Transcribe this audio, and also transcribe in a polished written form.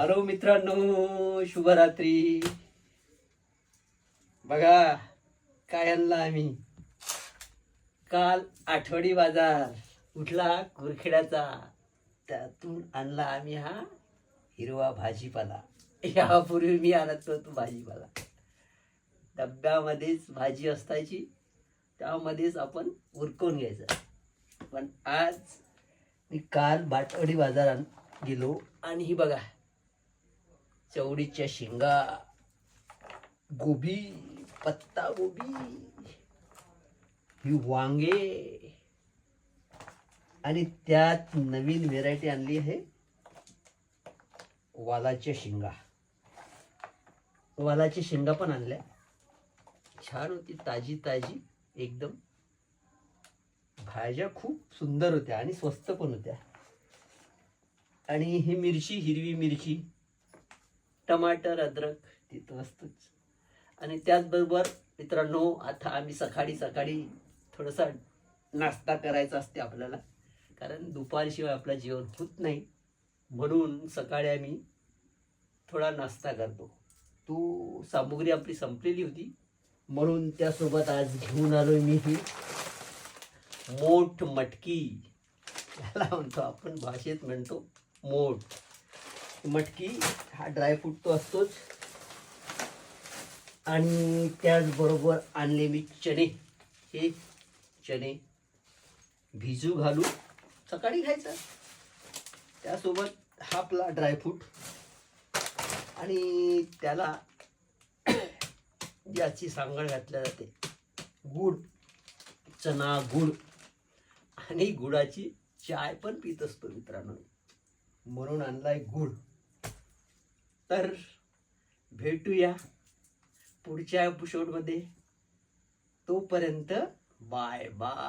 Hello मित्रांनो, शुभरात्री. बघा काय आणलं आम्ही. काल आठवडी बाजार उठला कुरखेड्याचा, त्यातून आणला आम्ही हा हिरवा भाजीपाला. यापूर्वी मी आणत होतो भाजीपाला, डब्यामध्येच भाजी असायची, त्यामध्येच आपण उरकून घ्यायचं. पण आज मी काल आठवडी बाजारात गेलो आणि ही बघा चवडीच्या शेंगा, गोबी, पत्ता गोबी, ही वांगे आणि त्यात नवीन व्हेरायटी आणली आहे वालाच्या शेंगा. वालाच्या शेंगा पण आणल्या, छान होती, ताजी ताजी एकदम. भाज्या खूप सुंदर होत्या आणि स्वस्त पण होत्या. आणि ही मिरची, हिरवी मिरची, टमाटर, अद्रक तिथं असतोच. आणि त्याचबरोबर मित्रांनो, आता आम्ही सकाळी सकाळी थोडासा नाश्ता करायचा असते आपल्याला, कारण दुपारशिवाय आपलं जेवण होत नाही. म्हणून सकाळी आम्ही थोडा नाश्ता करतो. तो सामुग्री आपली संपलेली होती, म्हणून त्यासोबत आज घेऊन आलोय मी ही मोठ मटकी. याला म्हणतो आपण, भाषेत म्हणतो मोठ मटकी. हा ड्रायफ्रूट तो असतोच. आणि त्याचबरोबर आणले मी चणे. हे चणे भिजू घालून सकाळी खायचा. त्यासोबत हा आपला ड्रायफ्रूट आणि त्याला ज्याची सांगड घातल्या जाते, गुड, चना गुड. आणि गुळाची चाय पण पित असतो मित्रांनो, म्हणून आणलाय गुळ. तर भेटूया पुढच्या एपिसोडमध्ये. तोपर्यंत बाय बाय.